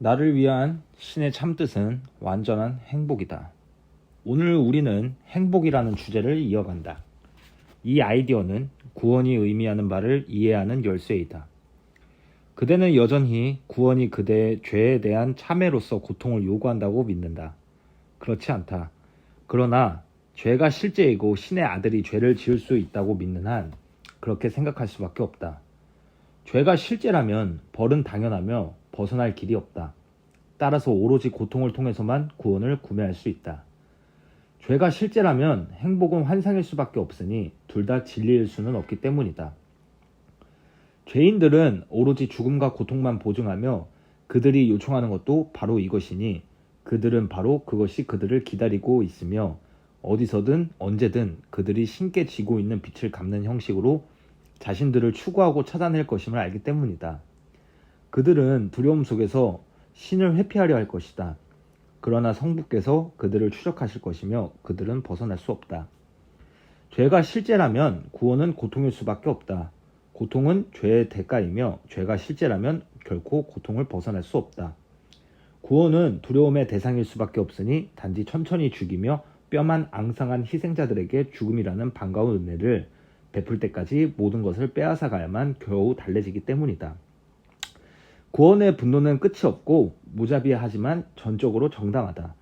나를 위한 신의 참뜻은 완전한 행복이다. 오늘 우리는 행복이라는 주제를 이어간다. 이 아이디어는 구원이 의미하는 바를 이해하는 열쇠이다. 그대는 여전히 구원이 그대의 죄에 대한 참회로서 고통을 요구한다고 믿는다. 그렇지 않다. 그러나 죄가 실제이고 신의 아들이 죄를 지을 수 있다고 믿는 한 그렇게 생각할 수밖에 없다. 죄가 실제라면 벌은 당연하며 벗어날 길이 없다. 따라서 오로지 고통을 통해서만 구원을 구매할 수 있다. 죄가 실제라면 행복은 환상일 수밖에 없으니 둘 다 진리일 수는 없기 때문이다. 죄인들은 오로지 죽음과 고통만 보증하며 그들이 요청하는 것도 바로 이것이니 그들은 바로 그것이 그들을 기다리고 있으며 어디서든 언제든 그들이 신께 지고 있는 빛을 갚는 형식으로 자신들을 추구하고 찾아낼 것임을 알기 때문이다. 그들은 두려움 속에서 신을 회피하려 할 것이다. 그러나 성부께서 그들을 추적하실 것이며 그들은 벗어날 수 없다. 죄가 실제라면 구원은 고통일 수밖에 없다. 고통은 죄의 대가이며 죄가 실제라면 결코 고통을 벗어날 수 없다. 구원은 두려움의 대상일 수밖에 없으니 단지 천천히 죽이며 뼈만 앙상한 희생자들에게 죽음이라는 반가운 은혜를 베풀 때까지 모든 것을 빼앗아 가야만 겨우 달래지기 때문이다. 구원의 분노는 끝이 없고 무자비하지만 전적으로 정당하다.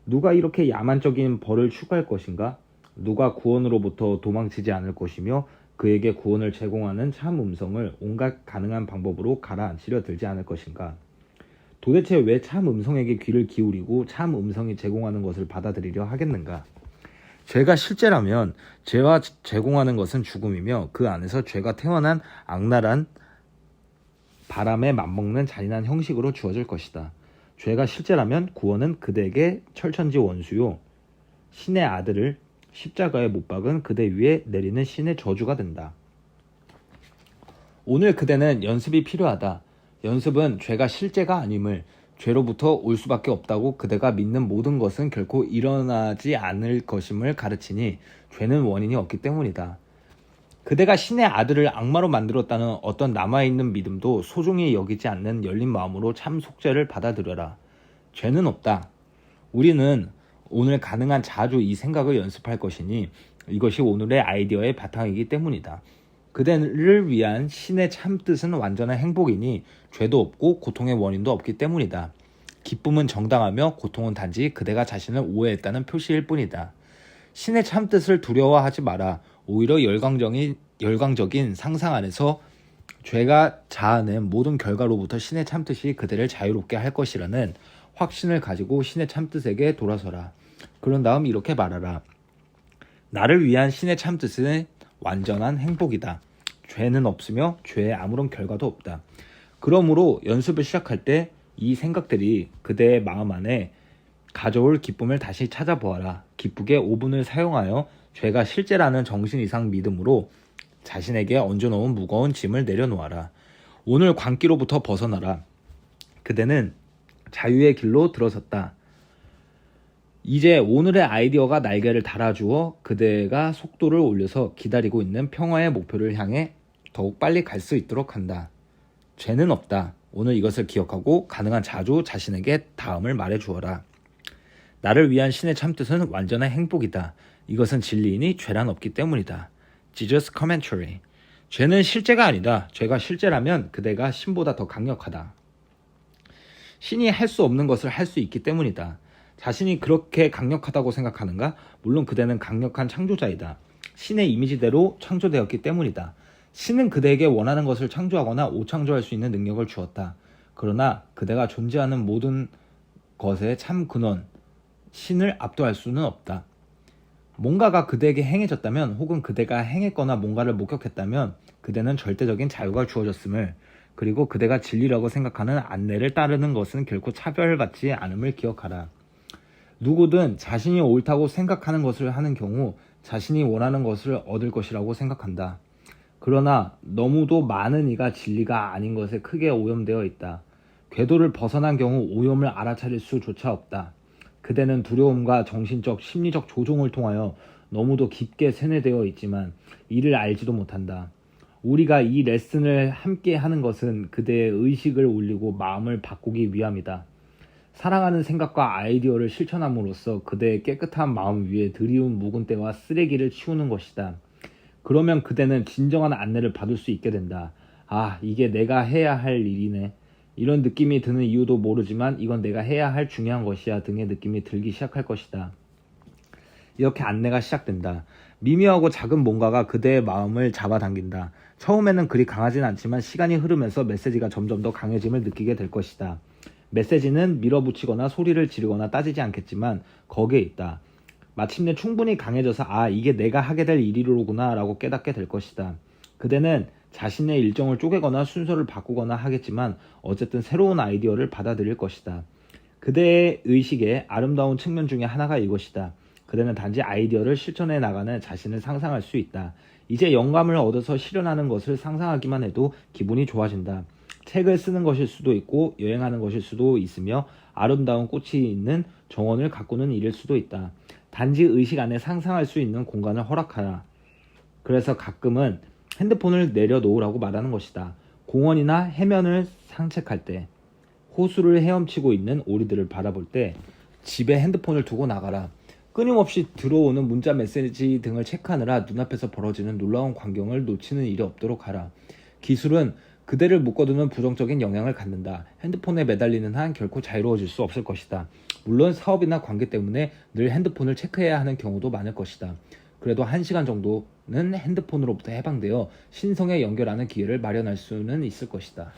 누가 이렇게 야만적인 벌을 추구할 것인가? 누가 구원으로부터 도망치지 않을 것이며 그에게 구원을 제공하는 참 음성을 온갖 가능한 방법으로 가라앉히려 들지 않을 것인가? 도대체 왜 참 음성에게 귀를 기울이고 참 음성이 제공하는 것을 받아들이려 하겠는가? 죄가 실제라면 죄와 제공하는 것은 죽음이며 그 안에서 죄가 태어난 악랄한 바람에 맞먹는 잔인한 형식으로 주어질 것이다. 죄가 실제라면 구원은 그대에게 철천지 원수요 신의 아들을 십자가에 못 박은 그대 위에 내리는 신의 저주가 된다. 오늘 그대는 연습이 필요하다. 연습은 죄가 실제가 아님을, 죄로부터 올 수밖에 없다고 그대가 믿는 모든 것은 결코 일어나지 않을 것임을 가르치니 죄는 원인이 없기 때문이다. 그대가 신의 아들을 악마로 만들었다는 어떤 남아있는 믿음도 소중히 여기지 않는 열린 마음으로 참 속죄를 받아들여라. 죄는 없다. 우리는 오늘 가능한 자주 이 생각을 연습할 것이니 이것이 오늘의 아이디어의 바탕이기 때문이다. 그대를 위한 신의 참뜻은 완전한 행복이니 죄도 없고 고통의 원인도 없기 때문이다. 기쁨은 정당하며 고통은 단지 그대가 자신을 오해했다는 표시일 뿐이다. 신의 참뜻을 두려워하지 마라. 오히려 열광적인 상상 안에서 죄가 자아낸 모든 결과로부터 신의 참뜻이 그대를 자유롭게 할 것이라는 확신을 가지고 신의 참뜻에게 돌아서라. 그런 다음 이렇게 말하라. 나를 위한 신의 참뜻은 완전한 행복이다. 죄는 없으며 죄에 아무런 결과도 없다. 그러므로 연습을 시작할 때 이 생각들이 그대의 마음 안에 가져올 기쁨을 다시 찾아보아라. 기쁘게 5분을 사용하여 죄가 실제라는 정신 이상 믿음으로 자신에게 얹어놓은 무거운 짐을 내려놓아라. 오늘 광기로부터 벗어나라. 그대는 자유의 길로 들어섰다. 이제 오늘의 아이디어가 날개를 달아주어 그대가 속도를 올려서 기다리고 있는 평화의 목표를 향해 더욱 빨리 갈 수 있도록 한다. 죄는 없다. 오늘 이것을 기억하고 가능한 자주 자신에게 다음을 말해주어라. 나를 위한 신의 참뜻은 완전한 행복이다. 이것은 진리이니 죄란 없기 때문이다. Jesus Commentary. 죄는 실제가 아니다. 죄가 실제라면 그대가 신보다 더 강력하다. 신이 할 수 없는 것을 할 수 있기 때문이다. 자신이 그렇게 강력하다고 생각하는가? 물론 그대는 강력한 창조자이다. 신의 이미지대로 창조되었기 때문이다. 신은 그대에게 원하는 것을 창조하거나 오창조할 수 있는 능력을 주었다. 그러나 그대가 존재하는 모든 것의 참 근원, 신을 압도할 수는 없다. 뭔가가 그대에게 행해졌다면 혹은 그대가 행했거나 뭔가를 목격했다면 그대는 절대적인 자유가 주어졌음을, 그리고 그대가 진리라고 생각하는 안내를 따르는 것은 결코 차별받지 않음을 기억하라. 누구든 자신이 옳다고 생각하는 것을 하는 경우 자신이 원하는 것을 얻을 것이라고 생각한다. 그러나 너무도 많은 이가 진리가 아닌 것에 크게 오염되어 있다. 궤도를 벗어난 경우 오염을 알아차릴 수조차 없다. 그대는 두려움과 정신적, 심리적 조종을 통하여 너무도 깊게 세뇌되어 있지만 이를 알지도 못한다. 우리가 이 레슨을 함께 하는 것은 그대의 의식을 올리고 마음을 바꾸기 위함이다. 사랑하는 생각과 아이디어를 실천함으로써 그대의 깨끗한 마음 위에 드리운 묵은 때와 쓰레기를 치우는 것이다. 그러면 그대는 진정한 안내를 받을 수 있게 된다. 아, 이게 내가 해야 할 일이네. 이런 느낌이 드는 이유도 모르지만 이건 내가 해야 할 중요한 것이야 등의 느낌이 들기 시작할 것이다. 이렇게 안내가 시작된다. 미묘하고 작은 뭔가가 그대의 마음을 잡아당긴다. 처음에는 그리 강하진 않지만 시간이 흐르면서 메시지가 점점 더 강해짐을 느끼게 될 것이다. 메시지는 밀어붙이거나 소리를 지르거나 따지지 않겠지만 거기에 있다. 마침내 충분히 강해져서 아, 이게 내가 하게 될 일이로구나 라고 깨닫게 될 것이다. 그대는 자신의 일정을 쪼개거나 순서를 바꾸거나 하겠지만 어쨌든 새로운 아이디어를 받아들일 것이다. 그대의 의식의 아름다운 측면 중에 하나가 이것이다. 그대는 단지 아이디어를 실천해 나가는 자신을 상상할 수 있다. 이제 영감을 얻어서 실현하는 것을 상상하기만 해도 기분이 좋아진다. 책을 쓰는 것일 수도 있고 여행하는 것일 수도 있으며 아름다운 꽃이 있는 정원을 가꾸는 일일 수도 있다. 단지 의식 안에 상상할 수 있는 공간을 허락하라. 그래서 가끔은 핸드폰을 내려놓으라고 말하는 것이다. 공원이나 해변을 산책할 때, 호수를 헤엄치고 있는 오리들을 바라볼 때 집에 핸드폰을 두고 나가라. 끊임없이 들어오는 문자 메시지 등을 체크하느라 눈앞에서 벌어지는 놀라운 광경을 놓치는 일이 없도록 하라. 기술은 그대를 묶어두는 부정적인 영향을 갖는다. 핸드폰에 매달리는 한 결코 자유로워질 수 없을 것이다. 물론 사업이나 관계 때문에 늘 핸드폰을 체크해야 하는 경우도 많을 것이다. 그래도 1시간 정도는 핸드폰으로부터 해방되어 신성에 연결하는 기회를 마련할 수는 있을 것이다.